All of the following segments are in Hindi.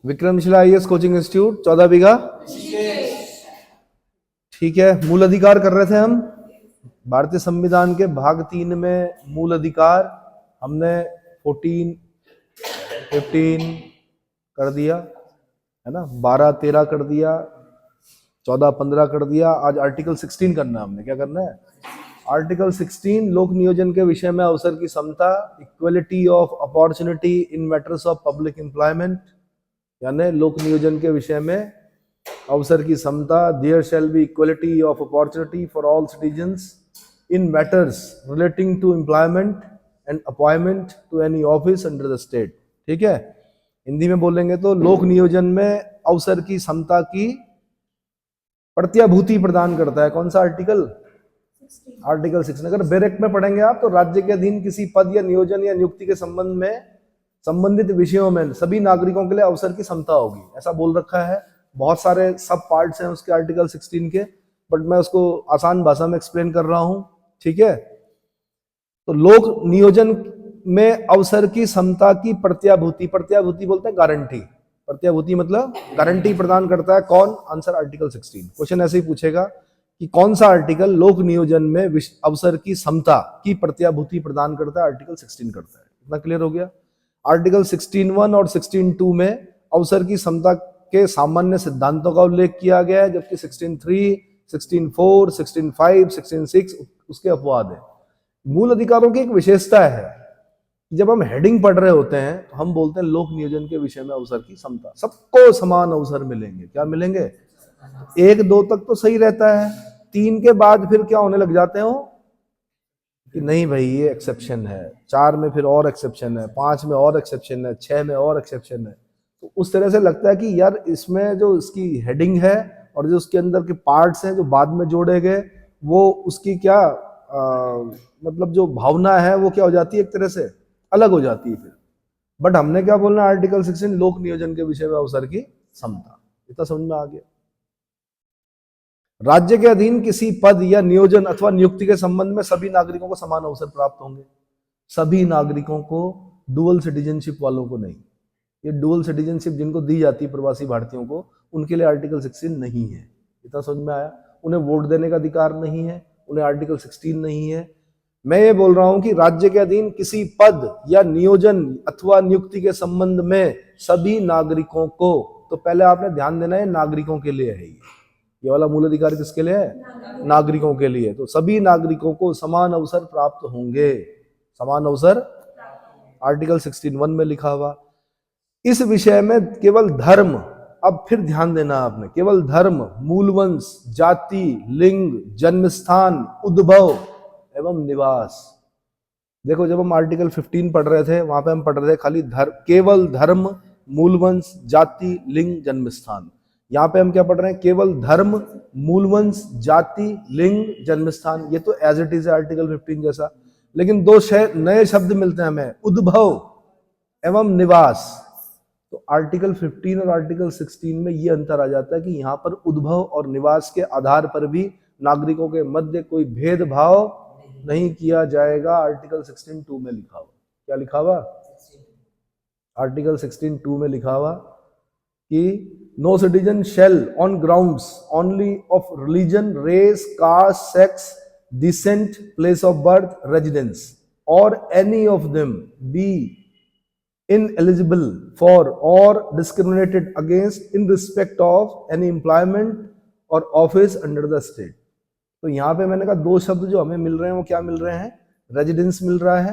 विक्रमशिला आईएएस कोचिंग इंस्टीट्यूट 14 बीघा। ठीक है, मूल अधिकार कर रहे थे हम। भारतीय संविधान के भाग 3 में मूल अधिकार हमने 14, 15 कर दिया है ना, 12, 13 कर दिया, 14, 15 कर दिया। आज आर्टिकल 16 करना है हमने। क्या करना है? आर्टिकल 16 लोक नियोजन के विषय में अवसर की समता, equality of opportunity in matters of public employment, यानी लोक नियोजन के विषय में अवसर की समता। There shall be equality of opportunity for all citizens in matters relating to employment and appointment to any office under the state. ठीक है, हिंदी में बोलेंगे तो लोक नियोजन में अवसर की समता की प्रत्याभूति प्रदान करता है। कौन सा आर्टिकल? आर्टिकल 16। अगर बैरेक्ट में पढ़ेंगे आप तो राज्य के अधीन किसी पद या नियोजन या नियुक्ति के संबंध में संबंधित विषयों में सभी नागरिकों के लिए अवसर की समता होगी, ऐसा बोल रखा है। बहुत सारे सब पार्ट्स हैं उसके आर्टिकल 16 के, बट मैं उसको आसान भाषा में एक्सप्लेन कर रहा हूं। ठीक है, तो लोक नियोजन में अवसर की समता की प्रत्याभूति, प्रत्याभूति बोलते हैं गारंटी, प्रत्याभूति मतलब गारंटी प्रदान करता है। कौन? Answer article 16। क्वेश्चन ऐसे ही पूछेगा कि कौन सा आर्टिकल लोक नियोजन में अवसर की समता की प्रत्याभूति प्रदान करता है? आर्टिकल 16 करता है। इतना क्लियर हो गया। आर्टिकल 16(1) और 16(2) में अवसर की समता के सामान्य सिद्धांतों का उल्लेख किया गया है, जबकि 16(3), 16(4), 16(5), 16(6) उसके अपवाद है। मूल अधिकारों की एक विशेषता है, जब हम हेडिंग पढ़ रहे होते हैं तो हम बोलते हैं लोक नियोजन के विषय में अवसर की समता, सबको समान अवसर मिलेंगे। क्या मिलेंगे? 1, 2 तक तो सही रहता है, 3 के बाद फिर क्या होने लग जाते हो कि नहीं भाई ये एक्सेप्शन है, 4 में फिर और एक्सेप्शन है, 5 में और एक्सेप्शन है, 6 में और एक्सेप्शन है। तो उस तरह से लगता है कि यार इसमें जो इसकी हेडिंग है और जो उसके अंदर के पार्ट्स हैं जो बाद में जोड़े गए, वो उसकी क्या मतलब जो भावना है वो क्या हो जाती है, एक तरह से अलग हो जाती है फिर। बट हमने क्या बोलना, आर्टिकल 16 लोक नियोजन के विषय में अवसर की समता। इतना समझ में आ गया। राज्य के अधीन किसी पद या नियोजन अथवा नियुक्ति के संबंध में सभी नागरिकों को समान अवसर प्राप्त होंगे। सभी नागरिकों को, डुअल सिटीजनशिप वालों को नहीं। ये डुअल सिटीजनशिप जिनको दी जाती है प्रवासी भारतीयों को, उनके लिए आर्टिकल 16 नहीं है। इतना समझ में आया? उन्हें वोट देने का अधिकार नहीं है, उन्हें आर्टिकल 16 नहीं है। मैं ये बोल रहा हूं कि राज्य के अधीन किसी पद या नियोजन अथवा नियुक्ति के संबंध में सभी नागरिकों को, तो पहले आपने ध्यान देना है नागरिकों के लिए है। ये वाला मूल अधिकार किसके लिए है? नागरिकों के लिए। तो सभी नागरिकों को समान अवसर प्राप्त होंगे, समान अवसर आर्टिकल 16(1) में लिखा हुआ। इस विषय में केवल धर्म, अब फिर ध्यान देना आपने, केवल धर्म, मूलवंश, जाति, लिंग, जन्मस्थान, उद्भव एवं निवास। देखो जब हम आर्टिकल 15 पढ़ रहे थे वहां पे हम पढ़ रहे थे खाली केवल धर्म, मूलवंश, जाति, लिंग, जन्मस्थान। यहाँ पे हम क्या पढ़ रहे हैं? केवल धर्म, मूलवंश, जाति, लिंग, जन्मस्थान। ये तो एज इट इज है आर्टिकल 15 जैसा, लेकिन 2 नए शब्द मिलते हैं हमें, उद्भव एवं निवास। तो आर्टिकल 15 और आर्टिकल 16 में ये अंतर आ जाता है कि यहाँ पर उद्भव और निवास के आधार पर भी नागरिकों के मध्य कोई भेदभाव नहीं किया जाएगा। आर्टिकल 16(2) में लिखा हुआ। क्या लिखा हुआ? आर्टिकल 16(2) में लिखा हुआ कि no citizen shall on grounds only of religion, race, caste, sex, descent, place of birth, residence or any of them be ineligible for or discriminated against in respect of any employment or office under the state। तो यहाँ पे मैंने कहा 2 शब्द जो हमें मिल रहे हैं वो क्या मिल रहे हैं? रेजिडेंस मिल रहा है।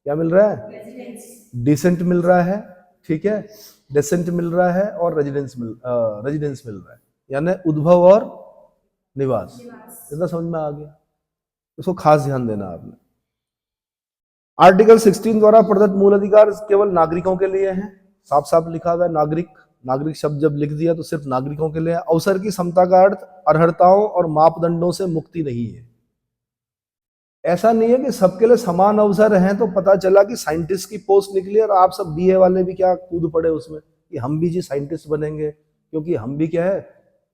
क्या मिल रहा है? डिसेंट मिल रहा है। ठीक है, डिसेंट मिल रहा है और रेजिडेंस मिल रहा है, यानी उद्भव और निवास। इतना समझ में आ गया? इसको खास ध्यान देना आपने। आर्टिकल 16 द्वारा प्रदत्त मूल अधिकार केवल नागरिकों के लिए है। साफ साफ लिखा हुआ है नागरिक। नागरिक शब्द जब लिख दिया तो सिर्फ नागरिकों के लिए है। अवसर की समता का अर्थ अर्हताओं और मापदंडों से मुक्ति नहीं है। ऐसा नहीं है कि सबके लिए समान अवसर हैं। तो पता चला कि साइंटिस्ट की पोस्ट निकली और आप सब बीए वाले भी क्या कूद पड़े उसमें कि हम भी जी साइंटिस्ट बनेंगे, क्योंकि हम भी क्या है,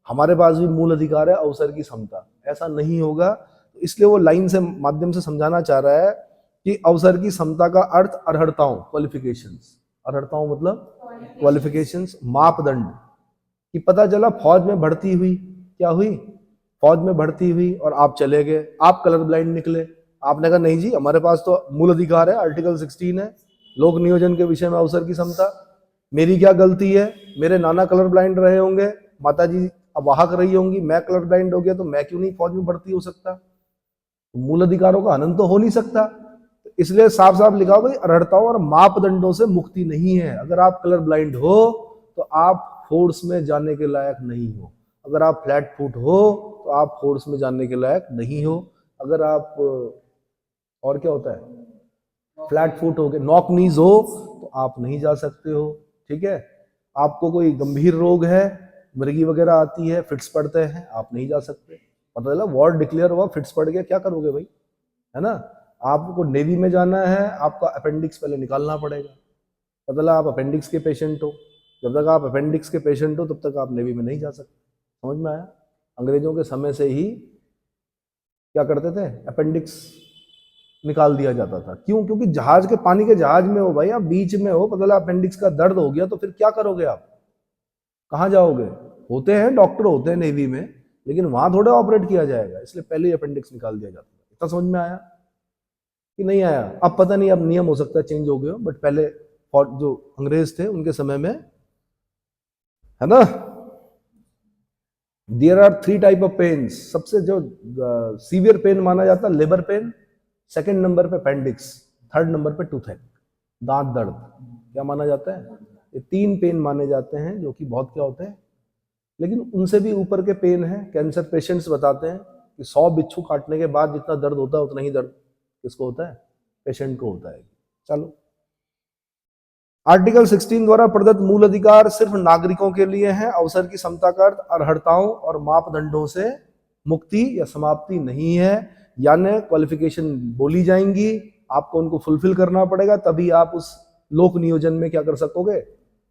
हमारे पास भी मूल अधिकार है अवसर की समता। ऐसा नहीं होगा। तो इसलिए वो लाइन से माध्यम से समझाना चाह रहा है कि अवसर की समता का अर्थ अर्हताओं, क्वालिफिकेशंस, अर्हताओं मतलब क्वालिफिकेशंस, मापदंड कि पता चला फौज में भर्ती हुई, क्या हुई, फौज में भर्ती हुई और आप चले गए, आप कलर ब्लाइंड निकले, आपने कहा नहीं जी हमारे पास तो मूल अधिकार है, आर्टिकल 16 है, लोक नियोजन के विषय में अवसर की समता, मेरी क्या गलती है, मेरे नाना कलर ब्लाइंड रहे होंगे, माता जी अवाहक रही होंगी, मैं कलर ब्लाइंड हो गया तो मैं क्यों नहीं फौज में भर्ती हो सकता, तो मूल अधिकारों का हनन तो हो नहीं सकता। तो इसलिए साफ साफ लिखा हो भाई अर्हताओं और मापदंडों से मुक्ति नहीं है। अगर आप कलर ब्लाइंड हो तो आप फोर्स में जाने के लायक नहीं हो, अगर आप फ्लैट फुट हो तो आप फोर्स में जाने के लायक नहीं हो, अगर आप और क्या होता है फ्लैट फुट हो गए, नॉक नीज हो तो आप नहीं जा सकते हो। ठीक है, आपको कोई गंभीर रोग है, मृगी वगैरह आती है, फिट्स पड़ते हैं, आप नहीं जा सकते। पता चला वॉर डिक्लेयर हुआ, फिट्स पड़ गया, क्या करोगे भाई, है ना। आपको नेवी में जाना है, आपका अपेंडिक्स पहले निकालना पड़ेगा, पता चला आप अपेंडिक्स के पेशेंट हो, जब तक आप अपेंडिक्स के पेशेंट हो तब तक आप नेवी में नहीं जा सकते। समझ में आया, अंग्रेजों के समय से ही क्या करते थे, अपेंडिक्स निकाल दिया जाता था। क्यों, क्योंकि जहाज के, पानी के जहाज में हो भाई, आप बीच में हो, पता चला अपेंडिक्स का दर्द हो गया तो फिर क्या करोगे आप, कहाँ जाओगे। होते हैं डॉक्टर होते हैं नेवी में, लेकिन वहां थोड़ा ऑपरेट किया जाएगा, इसलिए पहले ही अपेंडिक्स निकाल दिया जाता है। इतना समझ में आया कि नहीं आया, अब पता नहीं, अब नियम हो सकता है चेंज हो गए हो, बट पहले जो अंग्रेज थे उनके समय में, है ना। There are 3 type of pains, सबसे जो सीवियर पेन माना जाता है लेबर पेन, सेकंड नंबर पे अपेंडिक्स, थर्ड नंबर पे टूथेक, दांत दर्द, क्या माना जाता है, ये 3 पेन माने जाते हैं जो कि बहुत क्या होते हैं। लेकिन उनसे भी ऊपर के पेन है, कैंसर पेशेंट्स बताते हैं कि 100 बिच्छू काटने के बाद जितना दर्द होता है उतना ही दर्द किसको होता है, पेशेंट को होता है। चलो, आर्टिकल 16 द्वारा प्रदत्त मूल अधिकार सिर्फ नागरिकों के लिए हैं, अवसर की समता का अर्थ अर्हताओं और मापदंडों से मुक्ति या समाप्ति नहीं है, यानी क्वालिफिकेशन बोली जाएंगी, आपको उनको फुलफिल करना पड़ेगा, तभी आप उस लोक नियोजन में क्या कर सकोगे,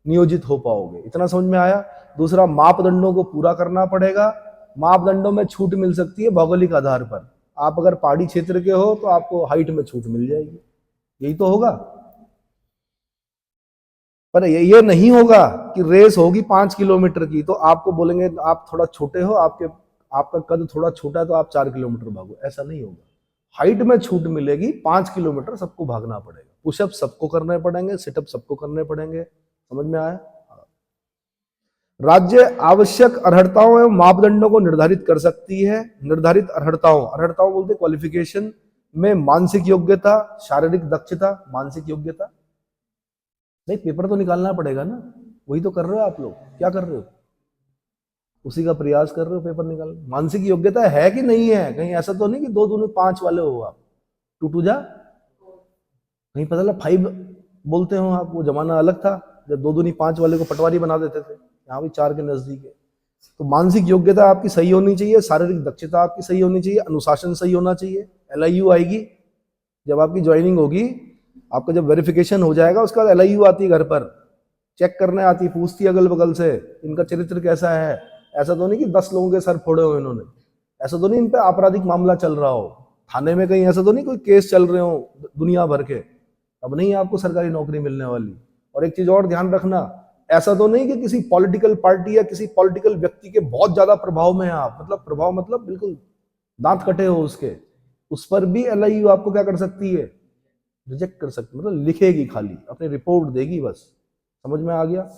नियोजित हो पाओगे। इतना समझ में आया। दूसरा, मापदंडों को पूरा करना पड़ेगा, मापदंडों में छूट मिल सकती है भौगोलिक आधार पर, आप अगर पहाड़ी क्षेत्र के हो तो आपको हाइट में छूट मिल जाएगी, यही तो होगा। पर ये नहीं होगा कि रेस होगी 5 किलोमीटर की तो आपको बोलेंगे आप थोड़ा छोटे हो, आपका कद थोड़ा छोटा है तो आप 4 किलोमीटर भागो, ऐसा नहीं होगा। हाइट में छूट मिलेगी, 5 किलोमीटर सबको भागना पड़ेगा, पुशअप सबको करने पड़ेंगे, सिटअप सबको करने पड़ेंगे। समझ में आया। राज्य आवश्यक अर्हताओं एवं मापदंडों को निर्धारित कर सकती है। निर्धारित अर्हताओं बोलते क्वालिफिकेशन में मानसिक योग्यता, शारीरिक दक्षता, मानसिक योग्यता, नहीं पेपर तो निकालना पड़ेगा ना, वही तो कर रहे हो आप लोग, क्या कर रहे हो, उसी का प्रयास कर रहे हो पेपर निकाल। मानसिक योग्यता है कि नहीं है, कहीं ऐसा तो नहीं कि 2 दूनी 5 वाले हो आप, टू जा, कहीं पता लगा 5 बोलते हो आप, वो जमाना अलग था जब 2 दूनी 5 वाले को पटवारी बना देते थे, यहाँ भी 4 के नजदीक है। तो मानसिक योग्यता आपकी सही होनी चाहिए, शारीरिक दक्षता आपकी सही होनी चाहिए, अनुशासन सही होना चाहिए। LIU आएगी जब आपकी ज्वाइनिंग होगी, आपका जब वेरिफिकेशन हो जाएगा उसके बाद LIU आती है, घर पर चेक करने आती, पूछती अगल बगल से इनका चरित्र कैसा है। ऐसा तो नहीं कि 10 लोगों के सर फोड़े हो इन्होंने, ऐसा तो नहीं इन पे आपराधिक मामला चल रहा हो थाने में, कहीं ऐसा तो नहीं कोई केस चल रहे हो दुनिया भर के, अब नहीं आपको सरकारी नौकरी मिलने वाली। और एक चीज और ध्यान रखना, ऐसा तो नहीं कि किसी पॉलिटिकल पार्टी या किसी पॉलिटिकल व्यक्ति के बहुत ज्यादा प्रभाव में है आप, मतलब प्रभाव मतलब बिल्कुल दांत कटे हो उसके, उस पर भी LIU आपको क्या कर सकती है, रिजेक्ट कर सकती, मतलब लिखेगी, खाली अपनी रिपोर्ट देगी बस। समझ में आ गया।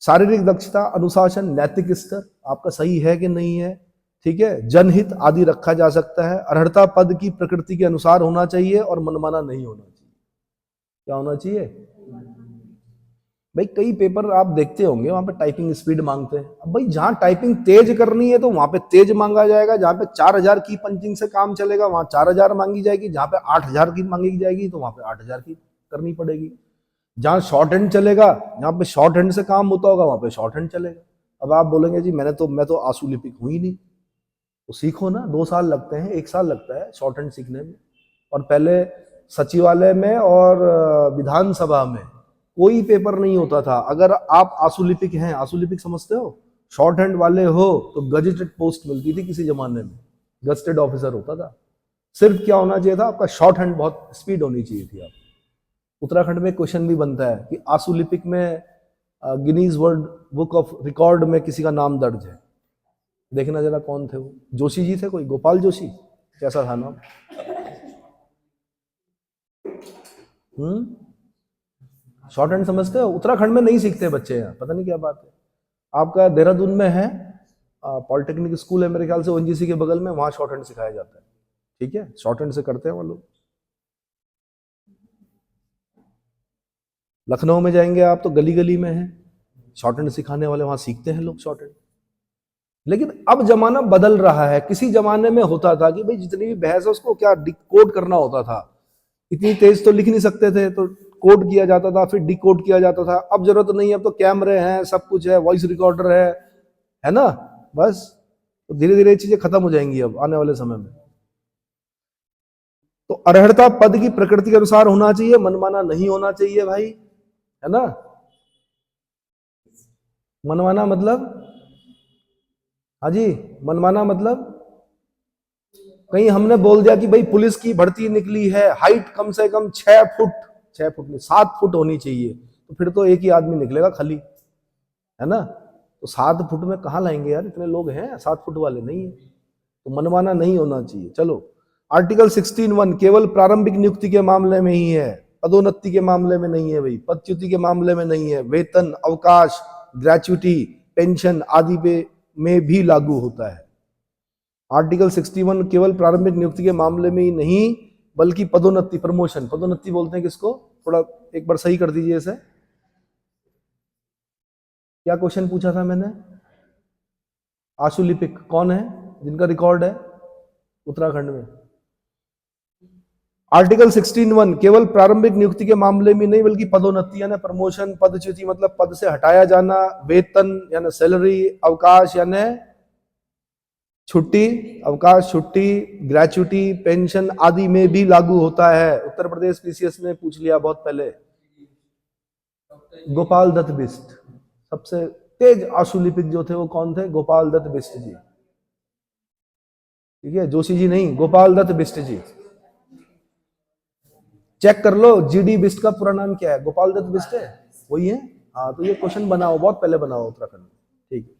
शारीरिक दक्षता, अनुशासन, नैतिक स्तर आपका सही है कि नहीं है, ठीक है, जनहित आदि रखा जा सकता है। अर्हता पद की प्रकृति के अनुसार होना चाहिए और मनमाना नहीं होना चाहिए। क्या होना चाहिए भाई, कई पेपर आप देखते होंगे वहां पे टाइपिंग स्पीड मांगते हैं। अब भाई जहां टाइपिंग तेज करनी है तो वहां पे तेज मांगा जाएगा, जहां पे 4000 की पंचिंग से काम चलेगा वहां 4000 मांगी जाएगी, जहां पे 8000 की मांगी जाएगी तो वहां पे 8000 की करनी पड़ेगी। जहां शॉर्ट हैंड चलेगा, जहां पे शॉर्ट हैंड से काम होता होगा वहां पे शॉर्ट हैंड चलेगा। अब आप बोलेंगे जी मैं तो आंसू लिपिक हुई नहीं, तो सीखो ना, 2 साल लगते हैं, 1 साल लगता है शॉर्ट हैंड सीखने में। और पहले सचिवालय में और विधानसभा में कोई पेपर नहीं होता था अगर आप आंसू लिपिक हैं। आंसू लिपिक समझते हो, शॉर्ट हैंड वाले हो तो गजेटेड पोस्ट मिलती थी किसी जमाने में, गजेटेड ऑफिसर होता था। सिर्फ क्या होना चाहिए था, आपका शॉर्ट हैंड बहुत स्पीड होनी चाहिए थी आप, उत्तराखंड में क्वेश्चन भी बनता है कि आशुलिपिक में Guinness world book of record में किसी का नाम दर्ज है। देखना जरा कौन थे वो। जोशी जी थे कोई, गोपाल जोशी, कैसा था नाम? शॉर्ट हैंड समझते हो? उत्तराखंड में नहीं सीखते बच्चे यहाँ, पता नहीं क्या बात है। आपका देहरादून में है पॉलिटेक्निक स्कूल है मेरे ख्याल से, ओएनजीसी के बगल में, वहां शॉर्ट हैंड सिखाया जाता है। ठीक है, शॉर्ट हैंड से करते हैं वो लोग। लखनऊ में जाएंगे आप तो गली गली में है शॉर्ट हैंड सिखाने वाले, वहां सीखते हैं लोग शॉर्ट हैंड। लेकिन अब जमाना बदल रहा है। किसी जमाने में होता था कि भाई जितनी भी बहस है उसको क्या डिकोड करना होता था, इतनी तेज तो लिख नहीं सकते थे, तो कोड किया जाता था, फिर डिकोड किया जाता था। अब जरूरत नहीं है, अब तो कैमरे हैं, सब कुछ है, वॉइस रिकॉर्डर है ना, बस। तो धीरे धीरे ये चीजें खत्म हो जाएंगी अब आने वाले समय में। तो अर्हता पद की प्रकृति के अनुसार होना चाहिए, मनमाना नहीं होना चाहिए भाई, है ना। मनमाना मतलब, हाँ जी, मनमाना मतलब कहीं हमने बोल दिया कि भाई पुलिस की भर्ती निकली है, हाइट कम से कम 6 फुट, 6 फुट नहीं 7 फुट होनी चाहिए, तो फिर तो एक ही आदमी निकलेगा खाली, है ना। तो 7 फुट में कहाँ लाएंगे यार, इतने लोग हैं 7 फुट वाले नहीं है। तो मनमाना नहीं होना चाहिए। चलो, आर्टिकल 16(1) केवल प्रारंभिक नियुक्ति के मामले में ही है, पदोन्नति के मामले में नहीं है भाई, पदच्युति के मामले में नहीं है। वेतन, अवकाश, ग्रेच्युटी, पेंशन आदि पे में भी लागू होता है। आर्टिकल 61 केवल प्रारंभिक नियुक्ति के मामले में ही नहीं बल्कि पदोन्नति, प्रमोशन, पदोन्नति बोलते हैं किसको, थोड़ा एक बार सही कर दीजिए इसे। क्या क्वेश्चन पूछा था मैंने? आशुलिपिक कौन है जिनका रिकॉर्ड है उत्तराखंड में? आर्टिकल 16(1) केवल प्रारंभिक नियुक्ति के मामले में नहीं बल्कि पदोन्नति यानी प्रमोशन, पदच्युति मतलब पद से हटाया जाना, वेतन यानी सैलरी, अवकाश यानी छुट्टी, अवकाश, छुट्टी, ग्रेच्युटी, पेंशन आदि में भी लागू होता है। उत्तर प्रदेश पीसीएस ने पूछ लिया बहुत पहले। गोपाल दत्त बिष्ट, सबसे तेज आशुलिपिक जो थे वो कौन थे? गोपाल दत्त बिष्ट जी। ठीक है, जोशी जी नहीं, गोपाल दत्त बिष्ट जी। चेक कर लो, जीडी बिष्ट का पूरा नाम क्या है? गोपाल दत्त बिष्ट है, वही है। हाँ, तो ये क्वेश्चन बनाओ, बहुत पहले बनाओ उत्तराखंड में। ठीक है।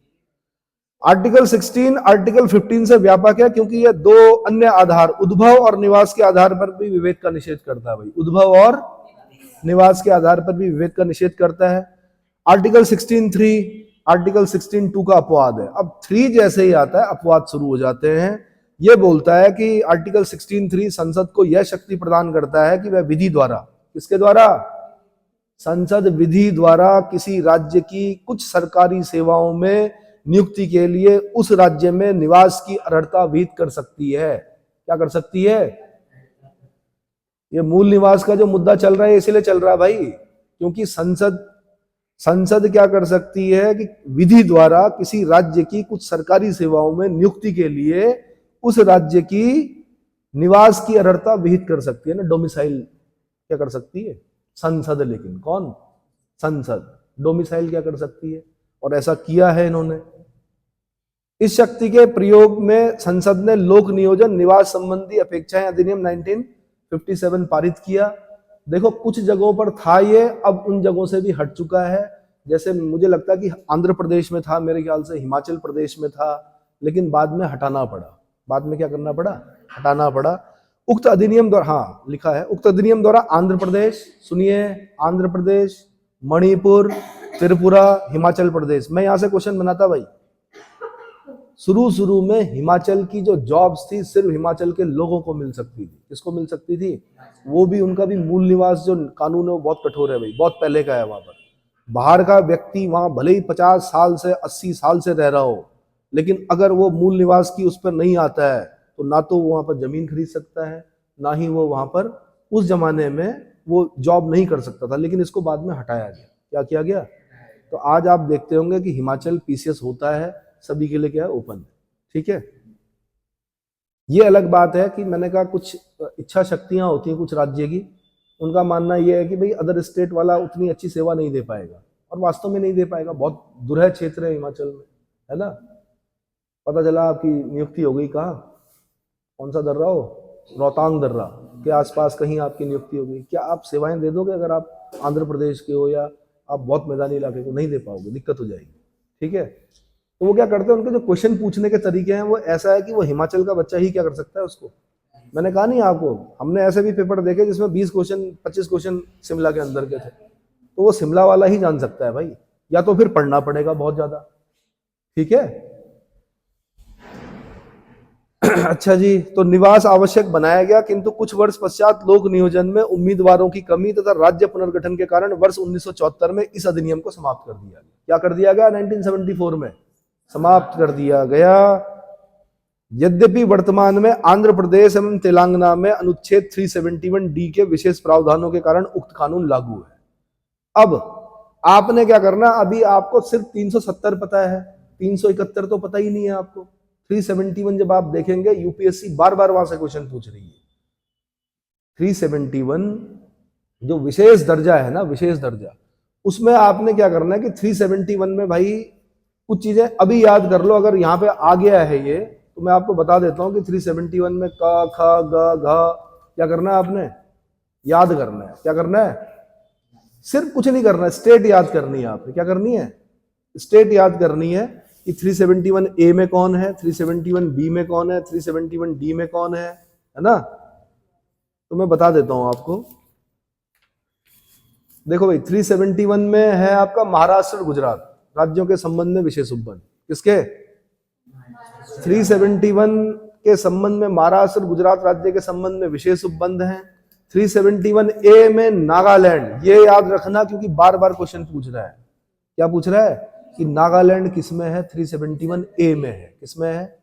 आर्टिकल 16 आर्टिकल 15 से व्यापक है क्योंकि यह दो अन्य आधार, उद्भव और निवास के आधार पर भी विवेक का निषेध करता है भाई। उद्भव और निवास के आधार पर भी विवेक का निषेध करता है। आर्टिकल 16(3) आर्टिकल 16(2) का अपवाद है। अब 3 जैसे ही आता है अपवाद शुरू हो जाते हैं। यह बोलता है कि आर्टिकल 16(3) संसद को यह शक्ति प्रदान करता है कि वह विधि द्वारा, किसके द्वारा? संसद विधि द्वारा किसी राज्य की कुछ सरकारी सेवाओं में नियुक्ति के लिए उस राज्य में निवास की अर्हता विहित कर सकती है। क्या कर सकती है? ये मूल निवास का जो मुद्दा चल रहा है इसलिए चल रहा है भाई, क्योंकि संसद क्या कर सकती है कि विधि द्वारा किसी राज्य की कुछ सरकारी सेवाओं में नियुक्ति के लिए उस राज्य की निवास की अर्हता विहित कर सकती है ना, डोमिसाइल क्या कर सकती है? संसद। लेकिन कौन? संसद। डोमिसाइल क्या कर सकती है? और ऐसा किया है इन्होंने। इस शक्ति के प्रयोग में संसद ने लोक नियोजन निवास संबंधी अपेक्षाएं अधिनियम 1957 पारित किया। देखो कुछ जगहों पर था ये, अब उन जगहों से भी हट चुका है। जैसे मुझे लगता है कि आंध्र प्रदेश में था, मेरे ख्याल से हिमाचल प्रदेश में था, लेकिन बाद में हटाना पड़ा। बाद में क्या करना पड़ा? हटाना पड़ा। उक्त अधिनियम द्वारा, हाँ लिखा है, उक्त अधिनियम द्वारा आंध्र प्रदेश, सुनिए, आंध्र प्रदेश, मणिपुर, त्रिपुरा, हिमाचल प्रदेश। मैं यहां से क्वेश्चन बनाता भाई। शुरू में हिमाचल की जो जॉब्स थी सिर्फ हिमाचल के लोगों को मिल सकती थी। किसको मिल सकती थी? वो भी उनका भी मूल निवास जो कानून है वो बहुत कठोर है भाई, बहुत पहले का है। वहां पर बाहर का व्यक्ति वहां भले ही 50 साल से 80 साल से रह रहा हो, लेकिन अगर वो मूल निवास की उस पर नहीं आता है तो ना तो वो वहां पर जमीन खरीद सकता है, ना ही वो वहां पर उस जमाने में वो जॉब नहीं कर सकता था। लेकिन इसको बाद में हटाया गया। क्या किया गया? तो आज आप देखते होंगे कि हिमाचल पीसीएस होता है सभी के लिए, क्या है? ओपन। ठीक है, ये अलग बात है कि मैंने कहा कुछ इच्छा शक्तियां होती हैं कुछ राज्य की, उनका मानना यह है कि भाई अदर स्टेट वाला उतनी अच्छी सेवा नहीं दे पाएगा, और वास्तव में नहीं दे पाएगा। बहुत दुर्गम क्षेत्र है हिमाचल में, है ना। पता चला आपकी नियुक्ति हो गई कहाँ? कौन सा दर्रा हो? रोहतांग दर्रा। के आसपास कहीं आपकी नियुक्ति होगी, क्या आप सेवाएं दे दोगे? अगर आप आंध्र प्रदेश के हो या आप बहुत मैदानी इलाके को, नहीं दे पाओगे, दिक्कत हो जाएगी। ठीक है, तो वो क्या करते हैं, उनके जो क्वेश्चन पूछने के तरीके हैं वो ऐसा है कि वो हिमाचल का बच्चा ही क्या कर सकता है उसको। मैंने कहा नहीं आपको, हमने ऐसे भी पेपर देखे जिसमें 20 क्वेश्चन 25 क्वेश्चन शिमला के अंदर के थे, तो वो शिमला वाला ही जान सकता है भाई, या तो फिर पढ़ना पड़ेगा बहुत ज्यादा। ठीक है अच्छा जी, तो निवास आवश्यक बनाया गया, किंतु कुछ वर्ष पश्चात लोक नियोजन में उम्मीदवारों की कमी तथा राज्य पुनर्गठन के कारण वर्ष 1974 में इस अधिनियम को समाप्त कर दिया गया। क्या कर दिया गया? 1974 में समाप्त कर दिया गया। यद्यपि वर्तमान में आंध्र प्रदेश एवं तेलंगाना में अनुच्छेद 371D के विशेष प्रावधानों के कारण उक्त कानून लागू है। अब आपने क्या करना, अभी आपको सिर्फ 370 पता है, 371 तो पता ही नहीं है आपको। 371 जब आप देखेंगे, यूपीएससी बार बार वहां से क्वेश्चन पूछ रही है। 371 जो विशेष दर्जा है ना, विशेष दर्जा, उसमें आपने क्या करना है कि 371 में भाई कुछ चीजें अभी याद कर लो। अगर यहाँ पे आ गया है ये, तो मैं आपको बता देता हूँ कि 371 में क ख ग घ क्या करना है, आपने याद करना है। क्या करना है? सिर्फ कुछ नहीं करना है, स्टेट याद करनी है आपने। क्या करनी है? स्टेट याद करनी है कि 371 ए में कौन है, 371 बी में कौन है, 371 डी में कौन है ना। तो मैं बता देता हूं आपको। देखो भाई, 371 में है आपका महाराष्ट्र और गुजरात राज्यों के संबंध में विशेष उपबंध। किसके? 371 के संबंध में महाराष्ट्र और गुजरात राज्य के संबंध में विशेष उपबंध हैं। 371 ए में नागालैंड, ये याद रखना क्योंकि बार बार क्वेश्चन पूछ रहा है। क्या पूछ रहा है कि नागालैंड किसमें है? 371 ए में है। किसमें है?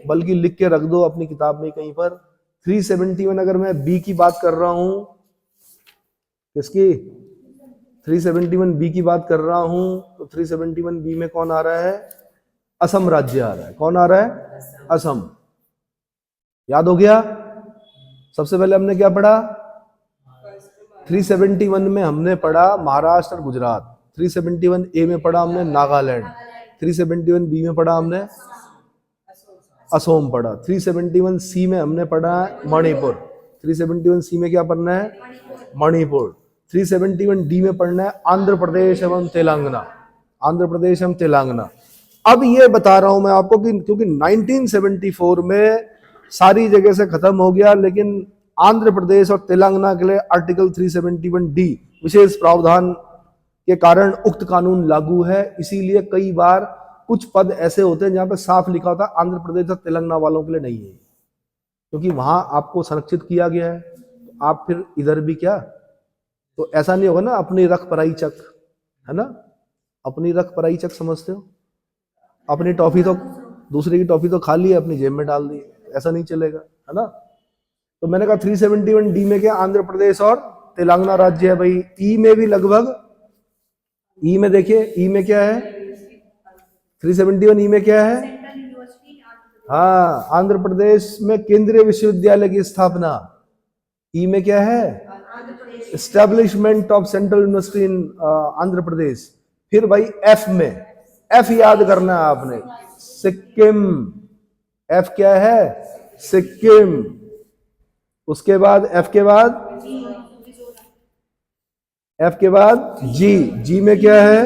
बल्कि लिख के रख दो अपनी किताब में कहीं पर। 371 अगर मैं बी की बात कर रहा हूं, किसकी? 371 बी की बात कर रहा हूं, तो 371 बी में कौन आ रहा है? असम राज्य आ रहा है। कौन आ रहा है? असम। याद हो गया? सबसे पहले हमने क्या पढ़ा? 371 में हमने पढ़ा महाराष्ट्र और गुजरात, 371 ए में पढ़ा हमने नागालैंड, 371 बी में पढ़ा हमने असम पढ़ा, 371 सी में हमने पढ़ा मणिपुर, 371 सी में क्या पढ़ना है? मणिपुर। 371 डी में पढ़ना है आंध्र प्रदेश एवं तेलंगाना, आंध्र प्रदेश एवं तेलंगाना। अब ये बता रहा हूं मैं आपको कि क्योंकि 1974 में सारी जगह से खत्म हो गया, लेकिन आंध्र प्रदेश और तेलंगाना के लिए आर्टिकल 371D विशेष प्रावधान के कारण उक्त कानून लागू है। इसीलिए कई बार कुछ पद ऐसे होते हैं जहां पे साफ लिखा होता है आंध्र प्रदेश और तेलंगाना वालों के लिए नहीं है, क्योंकि वहां आपको संरक्षित किया गया है। तो आप फिर इधर भी क्या, तो ऐसा नहीं होगा ना अपनी रख पराई चक, है ना। अपनी रख पराई चक समझते हो? अपनी टॉफी तो, दूसरे की टॉफी तो खा ली है, अपनी जेब में डाल दी, ऐसा नहीं चलेगा, है ना। तो मैंने कहा 371 डी में क्या? आंध्र प्रदेश और तेलंगाना राज्य है भाई। ई में भी लगभग, ई में देखिए, ई में क्या है? 371 ई में क्या है? हाँ, आंध्र प्रदेश में केंद्रीय विश्वविद्यालय की स्थापना। ई में क्या है? एस्टेब्लिशमेंट ऑफ सेंट्रल यूनिवर्सिटी इन आंध्र प्रदेश। फिर भाई एफ में, एफ याद करना है आपने, सिक्किम। एफ क्या है? सिक्किम। उसके बाद एफ के बाद, एफ के बाद जी। जी में क्या है?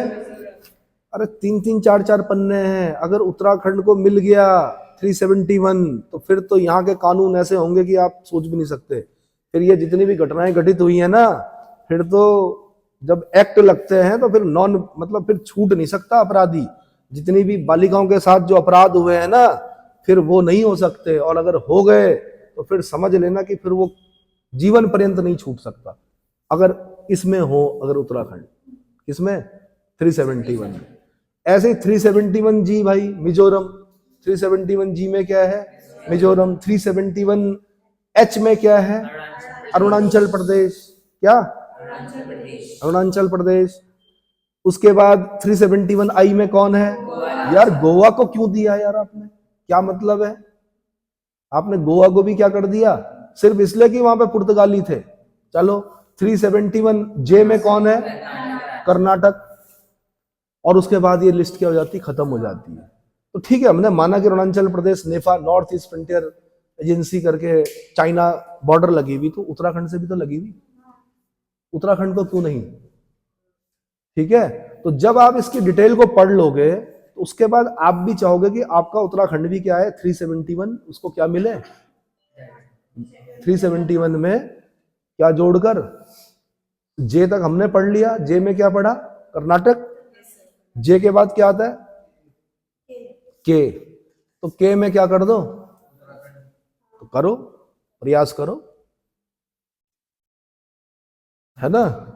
अरे 3-3 4-4 पन्ने हैं। अगर उत्तराखंड को मिल गया 371, तो फिर तो यहाँ के कानून ऐसे होंगे कि आप सोच भी नहीं सकते। फिर ये जितनी भी घटनाएं घटित हुई है ना, फिर तो जब एक्ट लगते हैं तो फिर नॉन, मतलब फिर छूट नहीं सकता अपराधी। जितनी भी बालिकाओं के साथ जो अपराध हुए हैं ना, फिर वो नहीं हो सकते, और अगर हो गए तो फिर समझ लेना कि फिर वो जीवन पर्यंत नहीं छूट सकता। अगर इसमें हो, अगर उत्तराखंड, किसमें? 371 में। ऐसे 371 जी भाई मिजोरम, 371 जी में क्या है? मिजोरम। 371 एच में क्या है? अरुणाचल प्रदेश। क्या? अरुणाचल प्रदेश। उसके बाद 371 आई में कौन है? यार गोवा को क्यों दिया यार आपने? क्या मतलब है? आपने गोवा को भी क्या कर दिया? सिर्फ इसलिए कि वहां पे पुर्तगाली थे। चलो 371 जे में कौन है? कर्नाटक। और उसके बाद ये लिस्ट क्या हो जाती? खत्म हो जाती है। तो ठीक है, हमने माना कि अरुणाचल प्रदेश, नेफा, नॉर्थ ईस्ट फ्रंटियर एजेंसी करके चाइना बॉर्डर लगी हुई, तो उत्तराखंड से भी तो लगी हुई, उत्तराखंड को क्यों नहीं? ठीक है, तो जब आप इसकी डिटेल को पढ़ लोगे तो उसके बाद आप भी चाहोगे कि आपका उत्तराखंड भी क्या है 371 उसको क्या मिले, 371 में क्या जोड़कर, जे तक हमने पढ़ लिया, जे में क्या पढ़ा, कर्नाटक, जे के बाद क्या आता है, के, तो के में क्या कर दो, तो करो, प्रयास करो, है ना।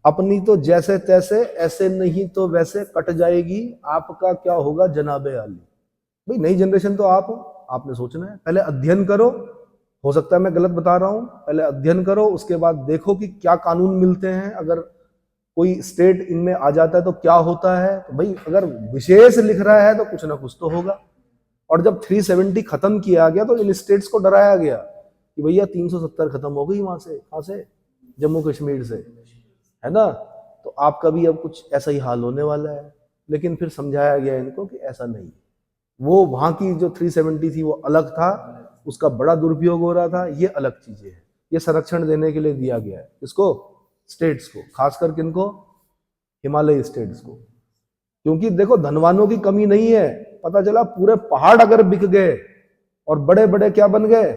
अपनी तो जैसे तैसे, ऐसे नहीं तो वैसे कट जाएगी, आपका क्या होगा जनाबे आली। भाई नई जनरेशन तो आप हो, आपने सोचना है, पहले अध्ययन करो, हो सकता है मैं गलत बता रहा हूं, पहले अध्ययन करो, उसके बाद देखो कि क्या कानून मिलते हैं, अगर कोई स्टेट इनमें आ जाता है तो क्या होता है, तो भाई अगर विशेष लिख रहा है तो कुछ ना कुछ तो होगा। और जब 370 खत्म किया गया तो इन स्टेट्स को डराया गया कि भैया 370 खत्म हो गई, वहां से, कहां से, जम्मू कश्मीर से, है ना, तो आपका भी अब कुछ ऐसा ही हाल होने वाला है। लेकिन फिर समझाया गया इनको कि ऐसा नहीं, वो वहां की जो 370 थी वो अलग था, उसका बड़ा दुरुपयोग हो रहा था, ये अलग चीजें हैं, ये संरक्षण देने के लिए दिया गया है। इसको स्टेट्स को, खासकर किनको, हिमालयी स्टेट्स को, क्योंकि देखो धनवानों की कमी नहीं है, पता चला पूरे पहाड़ अगर बिक गए और बड़े बड़े क्या बन गए,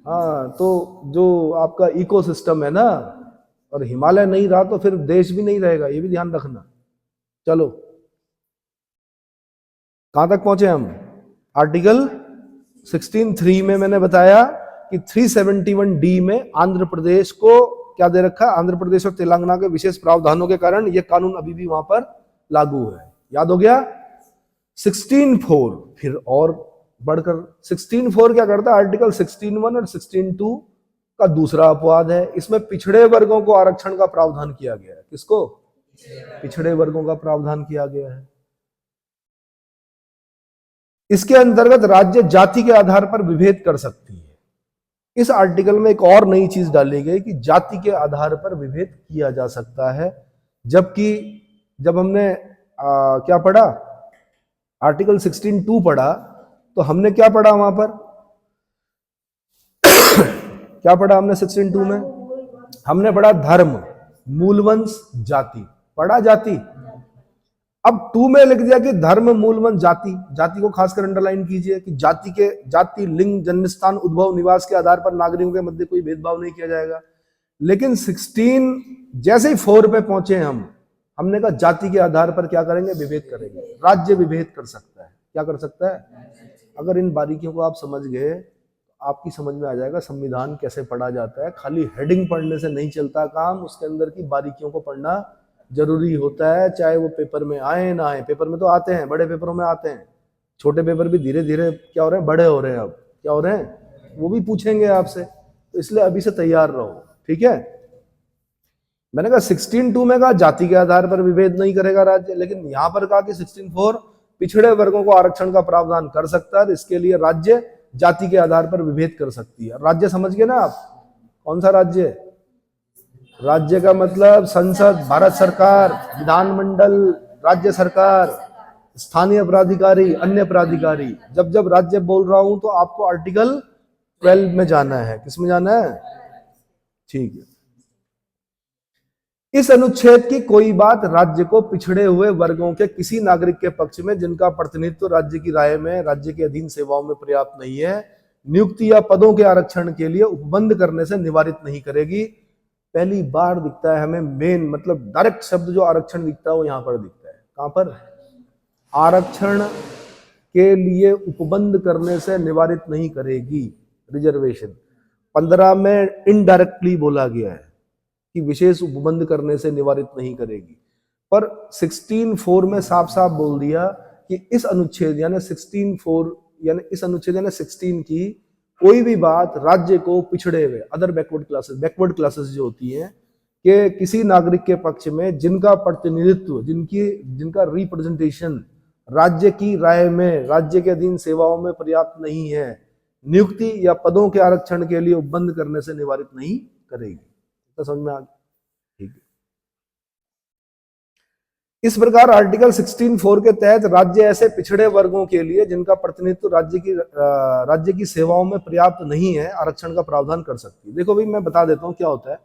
हाँ, तो जो आपका इकोसिस्टम है ना, और हिमालय नहीं रहा तो फिर देश भी नहीं रहेगा, ये भी ध्यान रखना। चलो कहां तक पहुंचे हम, आर्टिकल 16(3) में मैंने बताया कि 371D में आंध्र प्रदेश को क्या दे रखा, आंध्र प्रदेश और तेलंगाना के विशेष प्रावधानों के कारण यह कानून अभी भी वहां पर लागू है, याद हो गया। 16(4) फिर और बढ़कर 16(4) क्या करता है, आर्टिकल 16(1) और 16(2) का दूसरा अपवाद है, इसमें पिछड़े वर्गों को आरक्षण का प्रावधान किया गया है। किसको, पिछड़े वर्गों का प्रावधान किया गया है। इसके अंतर्गत राज्य जाति के आधार पर विभेद कर सकती है। इस आर्टिकल में एक और नई चीज डाली गई कि जाति के आधार पर विभेद किया जा सकता है, जबकि जब हमने क्या पढ़ा, आर्टिकल 16(2) पढ़ा, तो हमने क्या पढ़ा वहां पर क्या पढ़ा हमने 16(2) में, हमने पढ़ा धर्म, मूलवंश, जाति, पढ़ा जाति। अब 2 में लिख दिया कि धर्म, मूलवंश, जाति, जाति को खासकर अंडरलाइन कीजिए कि जाति, लिंग, जन्मस्थान, उद्भव, निवास के आधार पर नागरिकों के मध्य कोई भेदभाव नहीं किया जाएगा। लेकिन 16 जैसे ही 4 पे पहुंचे हमने कहा जाति के आधार पर क्या करेंगे, विभेद करेंगे, राज्य विभेद कर सकता है, क्या कर सकता है। अगर इन बारीकियों को आप समझ गए, आपकी समझ में आ जाएगा संविधान कैसे पढ़ा जाता है। खाली हेडिंग पढ़ने से नहीं चलता काम, उसके अंदर की बारीकियों को पढ़ना जरूरी होता है, चाहे वो पेपर में आए ना आए। पेपर में तो आते हैं, बड़े पेपरों में आते हैं, छोटे पेपर भी धीरे धीरे क्या हो रहे हैं, बड़े हो रहे हैं। अब क्या हो रहे हैं, वो भी पूछेंगे आपसे, तो इसलिए अभी से तैयार रहो, ठीक है। मैंने कहा 16(2) में कहा जाति के आधार पर विभेद नहीं करेगा राज्य, लेकिन यहां पर कहा कि 16(4) पिछड़े वर्गों को आरक्षण का प्रावधान कर सकता है, इसके लिए राज्य जाति के आधार पर विभेद कर सकती है। राज्य समझ गए ना आप, कौन सा राज्य, राज्य का मतलब संसद, भारत सरकार, विधानमंडल, राज्य सरकार, स्थानीय प्राधिकारी, अन्य प्राधिकारी। जब जब राज्य बोल रहा हूं तो आपको आर्टिकल 12 में जाना है, किसमें जाना है, ठीक है। इस अनुच्छेद की कोई बात राज्य को पिछड़े हुए वर्गों के किसी नागरिक के पक्ष में जिनका प्रतिनिधित्व राज्य की राय में राज्य के अधीन सेवाओं में पर्याप्त नहीं है, नियुक्ति या पदों के आरक्षण के लिए उपबंध करने से निवारित नहीं करेगी। पहली बार दिखता है हमें मेन, मतलब डायरेक्ट शब्द जो आरक्षण दिखता है वो यहां पर दिखता है। कहां पर, आरक्षण के लिए उपबंध करने से निवारित नहीं करेगी, रिजर्वेशन। 15 में इनडायरेक्टली बोला गया है कि विशेष उपबंध करने से निवारित नहीं करेगी, पर 16(4) में साफ साफ बोल दिया कि इस अनुच्छेद यानी 16(4) यानी इस अनुच्छेद यानी 16 की कोई भी बात राज्य को पिछड़े हुए अदर बैकवर्ड क्लासेस जो होती हैं कि किसी नागरिक के पक्ष में जिनका प्रतिनिधित्व, जिनका रिप्रेजेंटेशन राज्य की राय में राज्य के अधीन सेवाओं में पर्याप्त नहीं है, नियुक्ति या पदों के आरक्षण के लिए उपबंध करने से निवारित नहीं करेगी। तो समझ में आ गया, ठीक है। इस प्रकार आर्टिकल 16(4) के तहत राज्य ऐसे पिछड़े वर्गों के लिए जिनका प्रतिनिधित्व राज्य की सेवाओं में पर्याप्त नहीं है आरक्षण का प्रावधान कर सकती है। देखो भाई, मैं बता देता हूँ क्या होता है।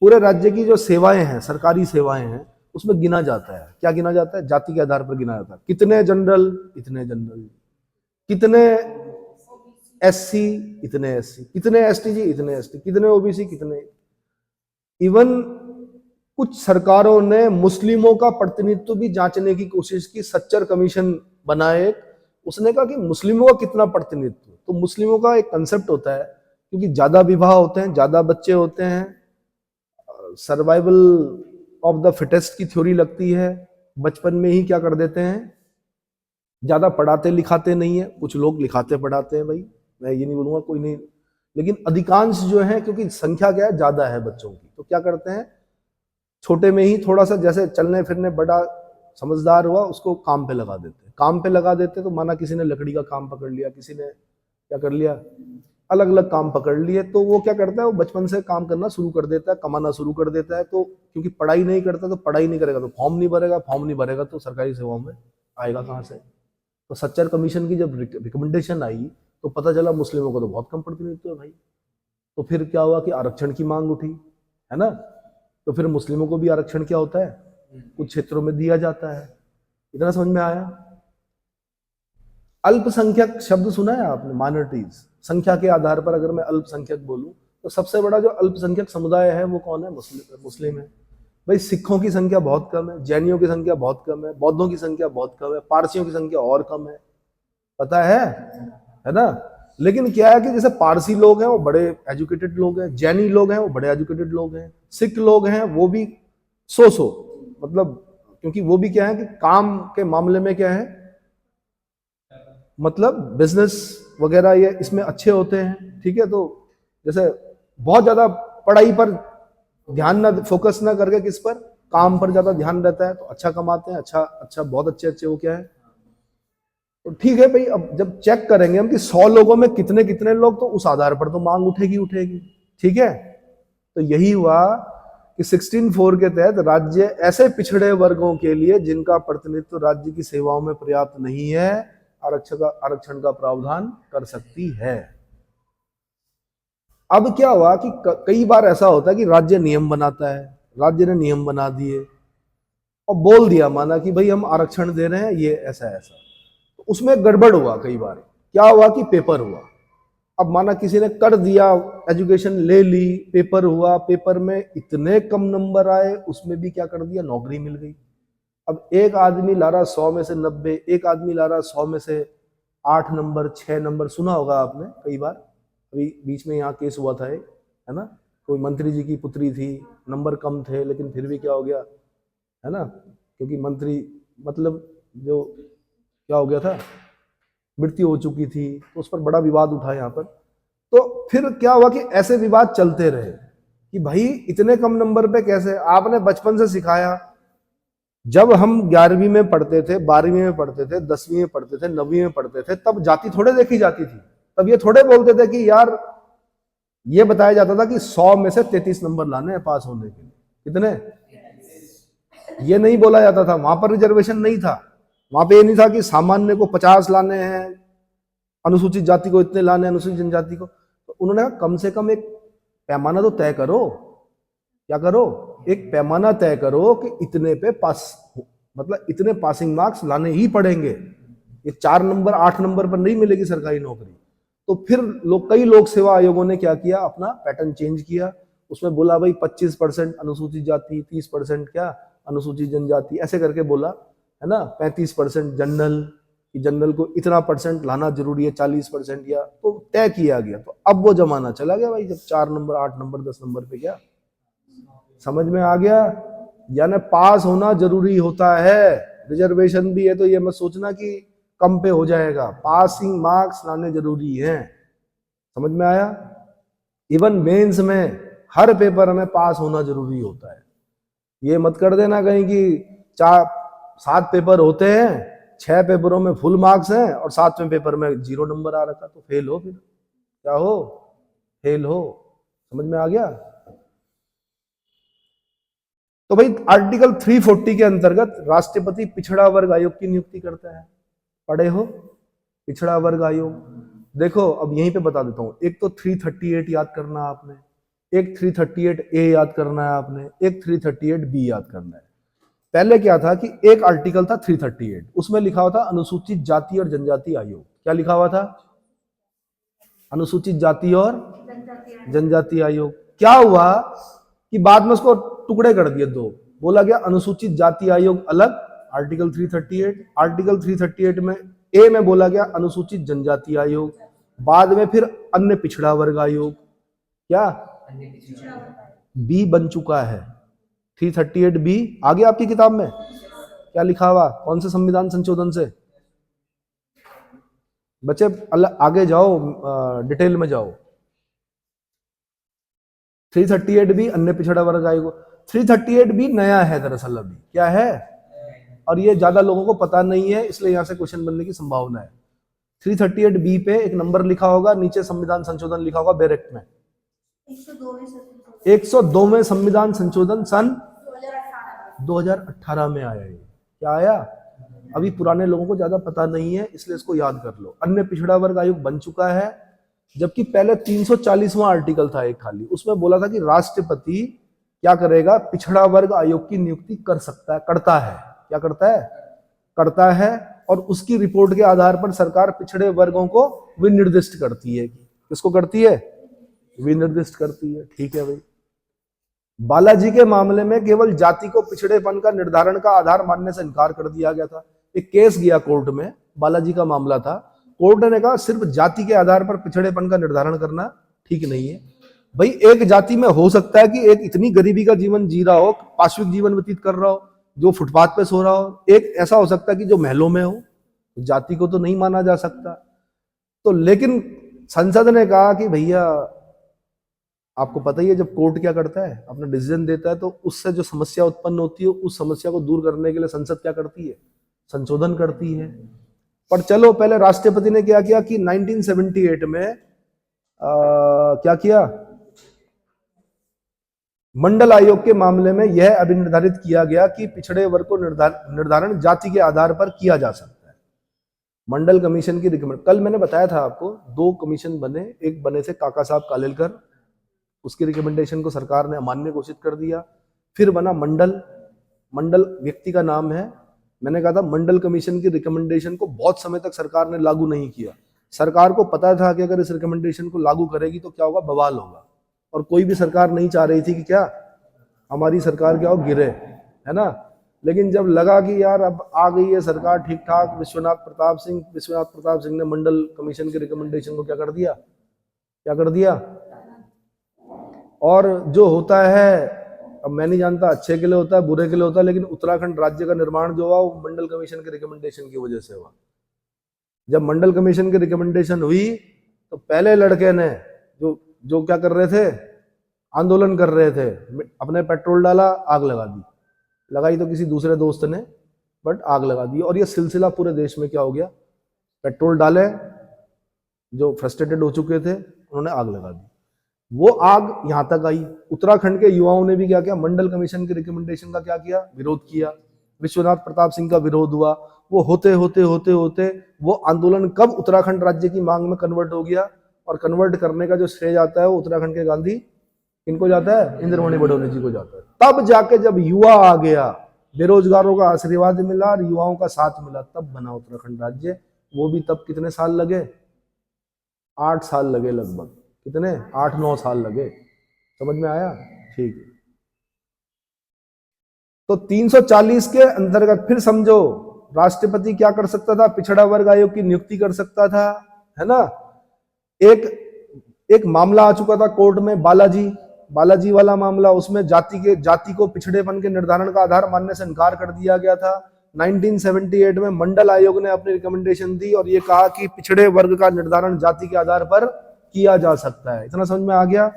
पूरे राज्य की जो सेवाएं हैं, सरकारी सेवाएं हैं, उसमें गिना जाता है। क्या गिना जाता है? जाति के आधार पर गिना जाता है। कितने जनरल, इतने जनरल। कितने एससी, इतने एससी। कितने एसटी जी, इतने एसटी। कितने ओबीसी, कितने। इवन कुछ सरकारों ने मुस्लिमों का प्रतिनिधित्व भी जांचने की कोशिश की। सच्चर कमीशन बनाए, उसने कहा कि मुस्लिमों का कितना प्रतिनिधित्व। तो मुस्लिमों का एक कंसेप्ट होता है, क्योंकि ज्यादा विवाह होते हैं, ज्यादा बच्चे होते हैं, सर्वाइवल ऑफ द फिटेस्ट की थ्योरी लगती है। बचपन में ही क्या कर देते हैं, ज्यादा पढ़ाते लिखाते नहीं है। कुछ लोग लिखाते पढ़ाते हैं भाई, मैं ये नहीं बोलूंगा कोई नहीं, लेकिन अधिकांश जो है, क्योंकि संख्या क्या है, ज्यादा है बच्चों की, तो क्या करते हैं, छोटे में ही थोड़ा सा जैसे चलने फिरने, बड़ा समझदार हुआ, उसको काम पे लगा देते। काम पे लगा देते तो माना किसी ने लकड़ी का काम पकड़ लिया, किसी ने क्या कर लिया, अलग अलग काम पकड़ लिए। तो वो क्या करता है, वो बचपन से काम करना शुरू कर देता है, कमाना शुरू कर देता है। तो क्योंकि पढ़ाई नहीं करता, तो पढ़ाई नहीं करेगा तो फॉर्म नहीं भरेगा, फॉर्म नहीं भरेगा तो सरकारी सेवाओं में आएगा कहाँ से। तो सच्चर कमीशन की जब रिकमेंडेशन आई तो पता चला मुस्लिमों को तो बहुत कम प्रतिनिधित्व है भाई। तो फिर क्या हुआ कि आरक्षण की मांग उठी, है ना। तो फिर मुस्लिमों को भी आरक्षण क्या होता है, कुछ क्षेत्रों में दिया जाता है। इतना समझ में आया। अल्पसंख्यक शब्द सुना है आपने, माइनॉरिटीज। संख्या के आधार पर अगर मैं अल्पसंख्यक बोलूं तो सबसे बड़ा जो अल्पसंख्यक समुदाय है वो कौन है, मुस्लिम है भाई। सिखों की संख्या बहुत कम है, जैनियों की संख्या बहुत कम है, बौद्धों की संख्या बहुत कम है, पारसियों की संख्या और कम है, पता है ना। लेकिन क्या है कि जैसे पारसी लोग हैं वो बड़े एजुकेटेड लोग हैं, जैनी लोग हैं वो बड़े एजुकेटेड लोग हैं, सिख लोग हैं वो भी सो मतलब, क्योंकि वो भी क्या है कि काम के मामले में क्या है, मतलब बिजनेस वगैरह ये इसमें अच्छे होते हैं, ठीक है। तो जैसे बहुत ज्यादा पढ़ाई पर ध्यान ना, फोकस ना करके किस पर, काम पर ज्यादा ध्यान रहता है, तो अच्छा कमाते हैं, अच्छा अच्छा, बहुत अच्छे अच्छे वो क्या है। तो ठीक है भाई, अब जब चेक करेंगे हम कि 100 लोगों में कितने कितने लोग, तो उस आधार पर तो मांग उठेगी उठेगी, ठीक है। तो यही हुआ कि 16(4) के तहत राज्य ऐसे पिछड़े वर्गों के लिए जिनका प्रतिनिधित्व राज्य की सेवाओं में पर्याप्त नहीं है आरक्षण का प्रावधान कर सकती है। अब क्या हुआ कि कई बार ऐसा होता है कि राज्य नियम बनाता है, राज्य ने नियम बना दिए और बोल दिया, माना कि भाई हम आरक्षण दे रहे हैं, ये ऐसा ऐसा। तो उसमें गड़बड़ हुआ कई बार। क्या हुआ कि पेपर हुआ। अब माना किसी ने कर दिया, एजुकेशन ले ली, पेपर हुआ, पेपर में इतने कम नंबर आए, उसमें भी क्या कर दिया, नौकरी मिल गई। अब एक आदमी ला रहा 100 में से 90, एक आदमी ला रहा 100 में से 8 नंबर, 6 नंबर। सुना होगा आपने कई बार, अभी बीच में यहाँ केस हुआ था एक, है ना। कोई मंत्री जी की पुत्री थी, नंबर कम थे, लेकिन फिर भी क्या हो गया, है ना, क्योंकि मंत्री, मतलब जो क्या हो गया था, मृत्यु हो चुकी थी, तो उस पर बड़ा विवाद उठा यहाँ पर। तो फिर क्या हुआ कि ऐसे विवाद चलते रहे कि भाई इतने कम नंबर पे कैसे। आपने बचपन से सिखाया, जब हम 11वीं में पढ़ते थे, 12वीं में पढ़ते थे, 10वीं में पढ़ते थे, 9वीं में पढ़ते थे, तब जाति थोड़े देखी जाती थी। तब ये थोड़े बोलते थे कि यार, ये बताया जाता था कि 100 में से 33 नंबर लाने हैं पास होने के लिए। कितने, ये नहीं बोला जाता था। वहां पर रिजर्वेशन नहीं था, वहां पे ये नहीं था कि सामान्य को 50 लाने हैं, अनुसूचित जाति को इतने लाने, अनुसूचित जनजाति को। तो उन्होंने कहा कम से कम एक पैमाना तो तय करो। क्या करो, एक पैमाना तय करो कि इतने पे पास, मतलब इतने पासिंग मार्क्स लाने ही पड़ेंगे। ये 4 नंबर 8 नंबर पर नहीं मिलेगी सरकारी नौकरी। तो फिर कई लोक सेवा आयोगों ने क्या किया, अपना पैटर्न चेंज किया। उसमें बोला भाई 25% अनुसूचित जाति, 30% क्या अनुसूचित जनजाति, ऐसे करके बोला, है ना। 35% जनरल, कि जनरल को इतना परसेंट लाना जरूरी है, 40% या, तो तय किया गया। तो अब वो जमाना चला गया भाई, जब 4 नंबर 8 नंबर 10 नंबर पे क्या, समझ में आ गया। यानी पास होना जरूरी होता है। रिजर्वेशन भी है तो ये मत सोचना कि कम पे हो जाएगा, पासिंग मार्क्स लाने जरूरी हैं। समझ में आया। इवन मेंस में हर पेपर में पास होना जरूरी होता है। ये मत कर देना कहीं कि 7 पेपर होते हैं, 6 पेपरों में फुल मार्क्स हैं और 7वें पेपर में 0 नंबर आ रखा, तो फेल हो, फिर क्या हो, फेल हो। समझ में आ गया। तो भाई आर्टिकल 340 के अंतर्गत राष्ट्रपति पिछड़ा वर्ग आयोग की नियुक्ति करता है। पढ़े हो पिछड़ा वर्ग आयोग? देखो अब यहीं पे बता देता हूं। एक तो 338 याद करना है आपने, एक 338A याद करना है आपने, एक 338B याद करना है। पहले क्या था कि एक आर्टिकल था 338, उसमें लिखा हुआ था अनुसूचित जाति और जनजाति आयोग। क्या लिखा हुआ था? अनुसूचित जाति और जनजाति आयोग। क्या हुआ कि बाद में उसको टुकड़े कर दिए दो, बोला गया अनुसूचित जाति आयोग अलग, आर्टिकल 338, आर्टिकल 338 में ए में बोला गया अनुसूचित जनजाति आयोग, बाद में फिर अन्य पिछड़ा वर्ग आयोग। क्या बी बन चुका है 338B आ गया आपकी किताब में। क्या लिखा हुआ? कौन से संविधान संशोधन से? बच्चे आगे जाओ, डिटेल में जाओ। 338B अन्य पिछड़ा वर्ग आयोग। 338B नया है दरअसल, अभी क्या है, और ये ज्यादा लोगों को पता नहीं है, इसलिए यहां से क्वेश्चन बनने की संभावना है। 338B पे एक नंबर लिखा होगा, नीचे संविधान संशोधन लिखा होगा बैरेक्ट में, 102वें संविधान संशोधन सन 2018 में आया है। क्या आया? अभी पुराने लोगों को ज्यादा पता नहीं है, इसलिए इसको याद कर लो। अन्य पिछड़ा वर्ग आयोग बन चुका है, जबकि पहले 340वां आर्टिकल था एक खाली, उसमें बोला था कि राष्ट्रपति क्या करेगा? पिछड़ा वर्ग आयोग की नियुक्ति कर सकता है, करता है। क्या करता है? करता है, और उसकी रिपोर्ट के आधार पर सरकार पिछड़े वर्गों को विनिर्दिष्ट करती है। किसको करती है? विनिर्दिष्ट करती है। ठीक है भाई। बालाजी के मामले में केवल जाति को पिछड़ेपन का निर्धारण का आधार मानने से इनकार कर दिया गया था। एक केस गया कोर्ट में, बालाजी का मामला था, कोर्ट ने कहा सिर्फ जाति के आधार पर पिछड़ेपन का निर्धारण करना ठीक नहीं है। भाई एक जाति में हो सकता है कि एक इतनी गरीबी का जीवन जी रहा हो, पाशविक जीवन व्यतीत कर रहा हो, जो फुटपाथ पे सो रहा हो, एक ऐसा हो सकता है कि जो महलों में हो, जाति को तो नहीं माना जा सकता। तो लेकिन संसद ने कहा कि भैया आपको पता ही है जब कोर्ट क्या करता है, अपना डिसीजन देता है, तो उससे जो समस्या उत्पन्न होती है उस समस्या को दूर करने के लिए संसद क्या करती है? संशोधन करती है। पर चलो पहले राष्ट्रपति ने क्या किया कि 1978 में क्या किया? मंडल आयोग के मामले में यह अभिनिर्धारित किया गया कि पिछड़े वर्ग को निर्धारण जाति के आधार पर किया जा सकता है। मंडल कमीशन की रिकमेंड, कल मैंने बताया था आपको, 2 कमीशन बने, एक बने थे काका साहब कालेलकर, उसकी रिकमेंडेशन को सरकार ने अमान्य घोषित कर दिया। फिर बना मंडल, मंडल व्यक्ति का नाम है। मैंने कहा था मंडल कमीशन की रिकमेंडेशन को बहुत समय तक सरकार ने लागू नहीं किया। सरकार को पता था कि अगर इस रिकमेंडेशन को लागू करेगी तो क्या होगा? बवाल होगा, और कोई भी सरकार नहीं चाह रही थी कि क्या हमारी सरकार क्या हो, गिरे, है ना। लेकिन जब लगा कि यार अब आ गई है सरकार ठीक ठाक, विश्वनाथ प्रताप सिंह ने मंडल कमीशन के रिकमेंडेशन को क्या कर दिया? क्या कर दिया? और जो होता है, अब मैं नहीं जानता अच्छे के लिए होता है बुरे के लिए होता है, लेकिन उत्तराखंड राज्य का निर्माण जो हुआ वो मंडल कमीशन के रिकमेंडेशन की वजह से हुआ। जब मंडल कमीशन की रिकमेंडेशन हुई तो पहले लड़के ने जो क्या कर रहे थे? आंदोलन कर रहे थे, अपने पेट्रोल डाला, आग लगा दी। लगाई तो किसी दूसरे दोस्त ने, बट आग लगा दी। और ये सिलसिला पूरे देश में क्या हो गया? पेट्रोल डाले, जो फ्रस्ट्रेटेड हो चुके थे उन्होंने आग लगा दी। वो आग यहां तक आई। उत्तराखंड के युवाओं ने भी क्या किया? मंडल कमीशन के रिकमेंडेशन का क्या किया? विरोध किया। विश्वनाथ प्रताप सिंह का विरोध हुआ। वो होते होते होते होते वो आंदोलन कब उत्तराखंड राज्य की मांग में कन्वर्ट हो गया? और कन्वर्ट करने का जो श्रेय जाता है वो उत्तराखंड के गांधी इनको जाता है, इंद्रमणि बडोले जी को जाता है। तब जाके जब युवा आ गया, बेरोजगारों का आशीर्वाद मिला और युवाओं का साथ मिला, तब बना उत्तराखंड राज्य। वो भी तब कितने साल लगे? 8 साल लगे लगभग। कितने? 8-9 साल लगे। समझ में आया? ठीक है। तो 340 के अंतर्गत फिर समझो, राष्ट्रपति क्या कर सकता था? पिछड़ा वर्ग आयोग की नियुक्ति कर सकता था, है ना। एक मामला आ चुका था कोर्ट में, बालाजी वाला मामला, उसमें जाति को पिछड़ेपन के निर्धारण का आधार मानने से इनकार कर दिया गया था। 1978 में मंडल आयोग ने अपनी रिकमेंडेशन दी और ये कहा कि पिछड़े वर्ग का निर्धारण जाति के आधार पर किया जा सकता है। इतना समझ में आ गया?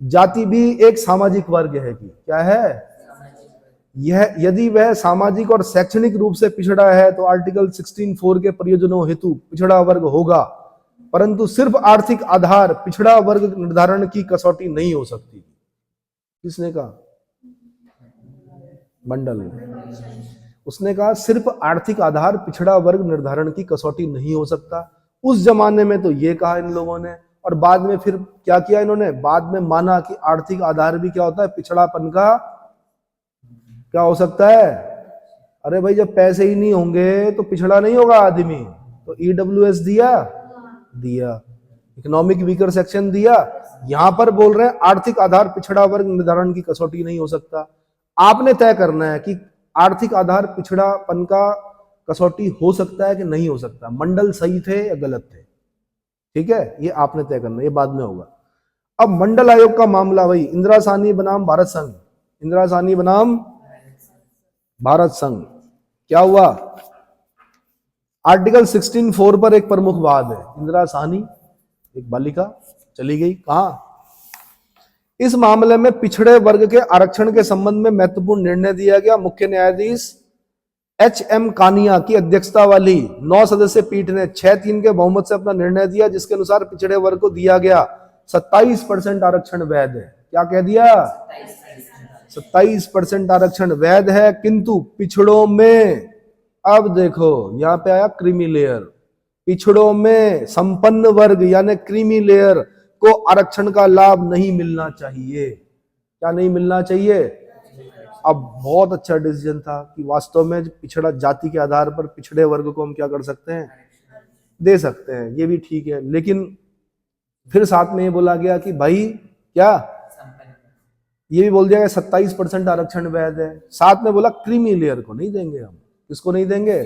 जाति भी एक सामाजिक वर्ग है कि क्या है? यह यदि वह सामाजिक और शैक्षणिक रूप से पिछड़ा है तो आर्टिकल 16(4) के प्रयोजनों हेतु पिछड़ा वर्ग होगा, परंतु सिर्फ आर्थिक आधार पिछड़ा वर्ग निर्धारण की कसौटी नहीं हो सकती। किसने कहा? मंडल। उसने कहा सिर्फ आर्थिक आधार पिछड़ा वर्ग निर्धारण की कसौटी नहीं हो सकता। उस जमाने में तो ये कहा इन लोगों ने, और बाद में फिर क्या किया इन्होंने, बाद में माना कि आर्थिक आधार भी क्या होता है, पिछड़ापन का क्या हो सकता है। अरे भाई जब पैसे ही नहीं होंगे तो पिछड़ा नहीं होगा आदमी। तो ईडब्ल्यूएस दिया, इकोनॉमिक वीकर सेक्शन दिया। यहां पर बोल रहे हैं आर्थिक आधार पिछड़ा वर्ग निर्धारण की कसौटी नहीं हो सकता। आपने तय करना है कि आर्थिक आधार पिछड़ापन का कसौटी हो सकता है कि नहीं हो सकता। मंडल सही थे या गलत थे, ठीक है, ये आपने तय करना, ये बाद में होगा। अब मंडल आयोग का मामला, भाई इंदिरा साहनी बनाम भारत संघ, इंदिरा साहनी बनाम भारत संघ, क्या हुआ। आर्टिकल 16(4) पर एक प्रमुख वाद है। इंदिरा साहनी एक बालिका चली गई कहां। इस मामले में पिछड़े वर्ग के आरक्षण के संबंध में महत्वपूर्ण निर्णय दिया गया। मुख्य न्यायाधीश एच.एम. कानिया की अध्यक्षता वाली 9 सदस्यीय पीठ ने 6-3 के बहुमत से अपना निर्णय दिया, जिसके अनुसार पिछड़े वर्ग को दिया गया 27% आरक्षण वैध है। क्या कह दिया, 27% आरक्षण वैध है, किंतु पिछड़ों में, अब देखो यहां पे आया क्रीमी लेयर, पिछड़ों में संपन्न वर्ग यानी क्रीमी लेयर को आरक्षण का लाभ नहीं मिलना चाहिए। क्या नहीं मिलना चाहिए। अब बहुत अच्छा डिसीजन था कि वास्तव में पिछड़ा जाति के आधार पर पिछड़े वर्ग को हम क्या कर सकते हैं, दे सकते हैं, ये भी ठीक है। लेकिन फिर साथ में ये बोला गया कि भाई क्या, ये भी बोल दिया कि 27% आरक्षण वैध है। साथ में बोला क्रीमी लेयर को नहीं देंगे हम। किसको नहीं देंगे।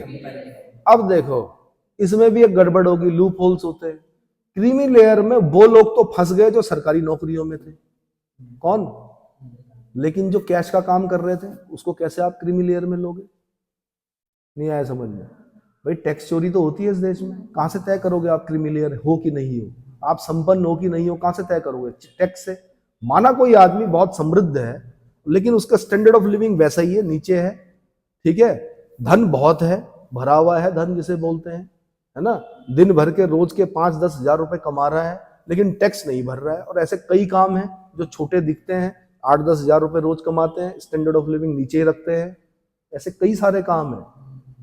अब देखो इसमें भी एक गड़बड़ होगी, लूप होल्स होते हैं। क्रीमी लेयर में वो लोग तो फंस गए जो सरकारी नौकरियों में थे, कौन, लेकिन जो कैश का काम कर रहे थे उसको कैसे आप क्रीमी लेयर में लोगे। नहीं आया समझ में। भाई टैक्स चोरी तो होती है इस देश में, कहां से तय करोगे आप क्रीमी लेयर हो कि नहीं हो, आप संपन्न हो कि नहीं हो, कहां से तय करोगे, टैक्स से। माना कोई आदमी बहुत समृद्ध है लेकिन उसका स्टैंडर्ड ऑफ लिविंग वैसा ही है, नीचे है, ठीक है, धन बहुत है, भरा हुआ है धन जिसे बोलते हैं, है ना, दिन भर के रोज के 5-10 हजार रुपए कमा रहा है लेकिन टैक्स नहीं भर रहा है। और ऐसे कई काम हैं जो छोटे दिखते हैं, 8-10 हजार रुपए रोज कमाते हैं, स्टैंडर्ड ऑफ लिविंग नीचे ही रखते हैं। ऐसे कई सारे काम हैं,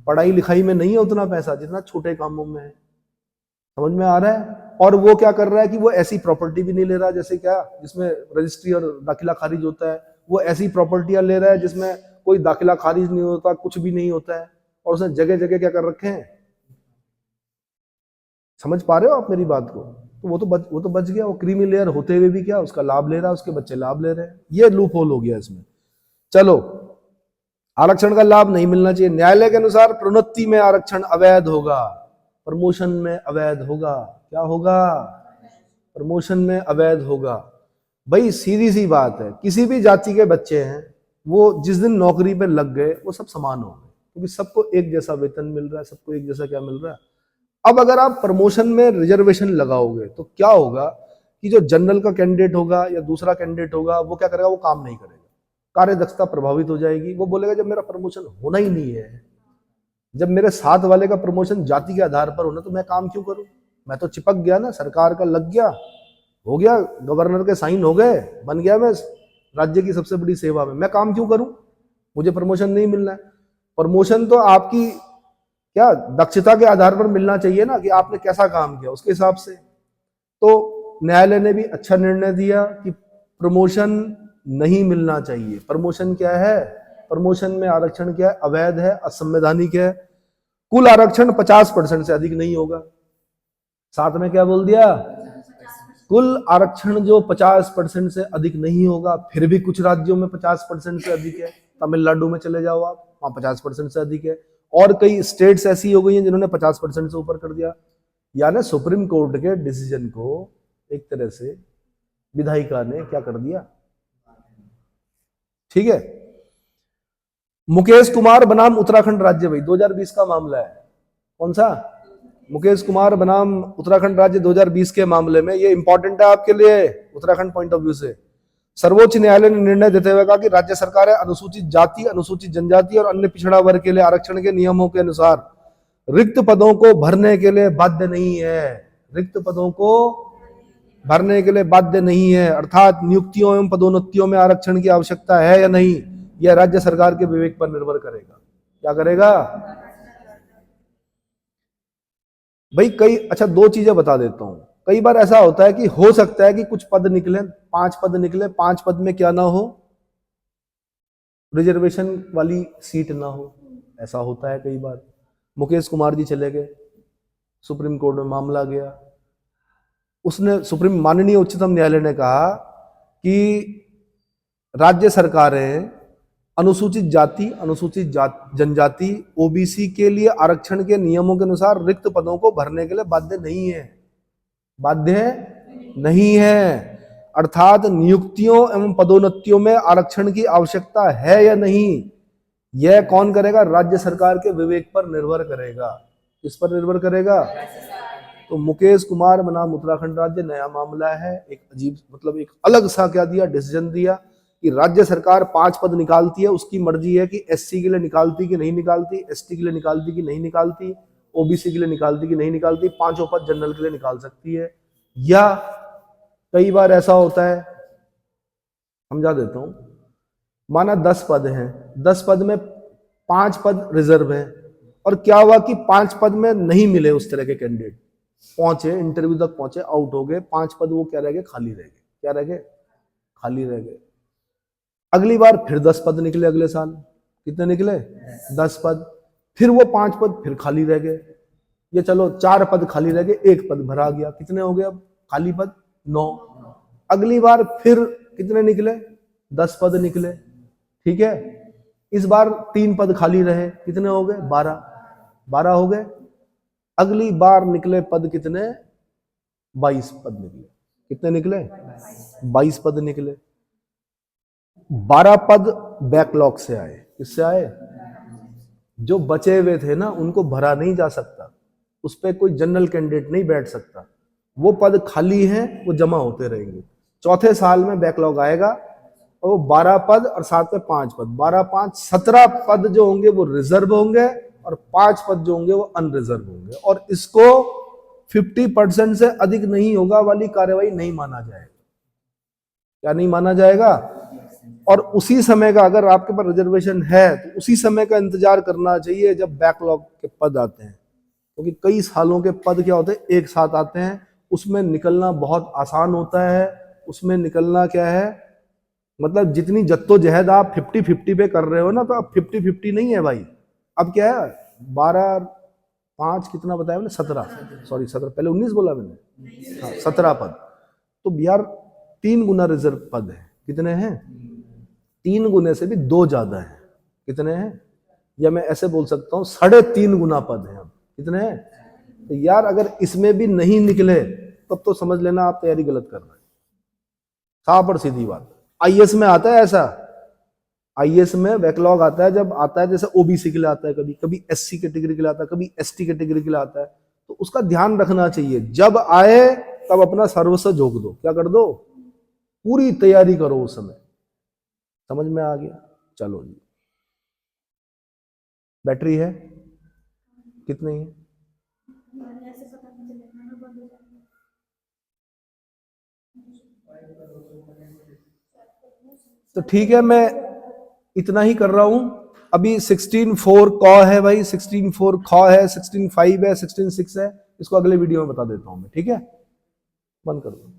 पढ़ाई लिखाई में नहीं है उतना पैसा जितना छोटे कामों में है। समझ में आ रहा है। और वो क्या कर रहा है कि वो ऐसी प्रॉपर्टी भी नहीं ले रहा जैसे क्या जिसमें रजिस्ट्री और दाखिला खारिज होता है, वो ऐसी प्रॉपर्टियां ले रहा है जिसमें कोई दाखिला खारिज नहीं होता, कुछ भी नहीं होता है, और उसने जगह जगह क्या कर रखे हैं। समझ पा रहे हो आप मेरी बात को। तो वो तो बच गया, वो क्रीमी लेयर होते हुए भी क्या उसका लाभ ले रहा है, उसके बच्चे लाभ ले रहे हैं। ये लूप होल हो गया इसमें। चलो, आरक्षण का लाभ नहीं मिलना चाहिए। न्यायालय के अनुसार प्रोन्नति में आरक्षण अवैध होगा, प्रमोशन में अवैध होगा। क्या होगा, प्रमोशन में अवैध होगा। भाई सीधी सी बात है, किसी भी जाति के बच्चे हैं वो जिस दिन नौकरी पे लग गए वो सब समान हो गए, क्योंकि सबको एक जैसा वेतन मिल रहा है, सबको एक जैसा क्या मिल रहा है। अब अगर आप प्रमोशन में रिजर्वेशन लगाओगे तो क्या होगा कि जो जनरल का कैंडिडेट होगा या दूसरा कैंडिडेट होगा वो क्या करेगा, वो काम नहीं करेगा, कार्य दक्षता प्रभावित हो जाएगी। वो बोलेगा जब मेरा प्रमोशन होना ही नहीं है, जब मेरे साथ वाले का प्रमोशन जाति के आधार पर होना, तो मैं काम क्यों करूं। मैं तो चिपक गया ना, सरकार का लग गया, हो गया, गवर्नर के साइन हो गए, बन गया मैं राज्य की सबसे बड़ी सेवा में, मैं काम क्यों करूं, मुझे प्रमोशन नहीं मिलना है। प्रमोशन तो आपकी क्या दक्षता के आधार पर मिलना चाहिए ना, कि आपने कैसा काम किया उसके हिसाब से। तो न्यायालय ने भी अच्छा निर्णय दिया कि प्रमोशन नहीं मिलना चाहिए। प्रमोशन क्या है, प्रमोशन में आरक्षण क्या है, अवैध है, असंवैधानिक है। कुल आरक्षण 50% से अधिक नहीं होगा। साथ में क्या बोल दिया, कुल आरक्षण जो 50% से अधिक नहीं होगा। फिर भी कुछ राज्यों में 50% से अधिक है, तमिलनाडु में चले जाओ आप, वहां 50% से अधिक है। और कई स्टेट्स ऐसी हो गई हैं जिन्होंने 50% से ऊपर कर दिया। यानी सुप्रीम कोर्ट के डिसीजन को एक तरह से विधायिका ने क्या कर दिया, ठीक है। मुकेश कुमार बनाम उत्तराखंड राज्य, भाई 2020 का मामला है। कौन सा, मुकेश कुमार बनाम उत्तराखंड राज्य 2020 के मामले में। ये इंपॉर्टेंट है आपके लिए उत्तराखंड पॉइंट ऑफ व्यू से। सर्वोच्च न्यायालय ने निर्णय देते हुए कहा कि राज्य सरकारें अनुसूचित जाति, अनुसूचित जनजाति और अन्य पिछड़ा वर्ग के लिए आरक्षण के नियमों के अनुसार रिक्त पदों को भरने के लिए बाध्य नहीं है। रिक्त पदों को भरने के लिए बाध्य नहीं है, अर्थात नियुक्तियों एवं पदोन्नतियों में आरक्षण की आवश्यकता है या नहीं, या राज्य सरकार के विवेक पर निर्भर करेगा? क्या करेगा भाई? अच्छा, दो चीजें बता देता हूं। कई बार ऐसा होता है कि हो सकता है कि कुछ पद निकले, 5 पद निकले, 5 पद में क्या ना हो, रिजर्वेशन वाली सीट ना हो। ऐसा होता है कई बार। मुकेश कुमार जी चले गए, सुप्रीम कोर्ट में मामला गया, उसने माननीय उच्चतम न्यायालय ने कहा कि राज्य सरकारें अनुसूचित जाति, जनजाति, ओबीसी के लिए आरक्षण के नियमों के अनुसार रिक्त पदों को भरने के लिए बाध्य नहीं है। अर्थात नियुक्तियों एवं पदोन्नतियों में आरक्षण की आवश्यकता है या नहीं, यह कौन करेगा? राज्य सरकार के विवेक पर निर्भर करेगा। किस पर निर्भर करेगा? तो मुकेश कुमार बनाम उत्तराखंड राज्य नया मामला है। एक अजीब, मतलब एक अलग सा क्या दिया, डिसीजन दिया कि राज्य सरकार 5 पद निकालती है, उसकी मर्जी है कि एससी के लिए निकालती कि नहीं निकालती, एसटी के लिए निकालती कि नहीं निकालती, ओबीसी के लिए निकालती कि नहीं निकालती, 5 पद जनरल के लिए निकाल सकती है। या कई बार ऐसा होता है, समझा देता हूं, माना 10 पद हैं, 10 पद में 5 पद रिजर्व हैं, और क्या हुआ कि 5 पद में नहीं मिले उस तरह के कैंडिडेट, पहुंचे, इंटरव्यू तक पहुंचे, आउट हो गए, 5 पद वो क्या रह गए? खाली रह गए। क्या रह गए? खाली रह गए। अगली बार फिर 10 पद निकले, अगले साल कितने निकले? 10 पद। फिर वो 5 पद फिर खाली रह गए। ये चलो 4 पद खाली रह गए, 1 पद भरा गया। कितने हो गए अब खाली पद? 9। अगली बार फिर कितने निकले? 10 पद निकले, ठीक है। इस बार 3 पद खाली रहे, कितने हो गए? 12 हो गए। अगली बार निकले पद कितने? 22 पद निकले। कितने निकले? 22 पद निकले। 12 पद बैकलॉग से आए। किससे आए? जो बचे हुए थे ना, उनको भरा नहीं जा सकता, उस पर कोई जनरल कैंडिडेट नहीं बैठ सकता, वो पद खाली हैं, वो जमा होते रहेंगे। चौथे साल में बैकलॉग आएगा और वो 12 पद और साथ में 5 पद, 12 5 17 पद जो होंगे वो रिजर्व होंगे और 5 पद जो होंगे वो अनरिजर्व होंगे। और इसको 50% से अधिक नहीं होगा वाली कार्यवाही नहीं माना जाएगा। क्या नहीं माना जाएगा? और उसी समय का, अगर आपके पास रिजर्वेशन है तो उसी समय का इंतजार करना चाहिए जब बैकलॉग के पद आते हैं, क्योंकि कई सालों के पद क्या होते हैं? एक साथ आते हैं। उसमें निकलना बहुत आसान होता है। उसमें निकलना क्या है, मतलब जितनी जद्दोजहद आप 50-50 पे कर रहे हो ना, तो अब 50-50 नहीं है भाई। अब क्या है? 12 5 कितना बताया मैंने? 17 पहले 19 बोला मैंने, हाँ 17 पद। तो बिहार 3 गुना रिजर्व पद है। कितने हैं? 3 गुने से भी 2 ज्यादा है। कितने हैं? या मैं ऐसे बोल सकता हूँ 3.5 गुना पद है। अब कितने हैं? तो यार अगर इसमें भी नहीं निकले तब तो समझ लेना आप तैयारी गलत कर रहे हैं। साफ और सीधी बात। आईएएस में आता है ऐसा, आईएएस में बैकलॉग आता है, जब आता है जैसे ओबीसी के लिए आता है, कभी कभी एससी कैटेगरी के लिए आता है, कभी एसटी कैटेगरी के लिए आता है, तो उसका ध्यान रखना चाहिए। जब आए तब अपना सर्वस्व झोंक दो। क्या कर दो? पूरी तैयारी करो उस समय। समझ में आ गया? चलो जी, बैटरी है कितनी है? तो ठीक है, मैं इतना ही कर रहा हूं। अभी 16.4 कॉ है भाई, 16.4 खॉ है, 16.5 है, 16.6 है। इसको अगले वीडियो में बता देता हूं मैं, ठीक है। बंद कर दो।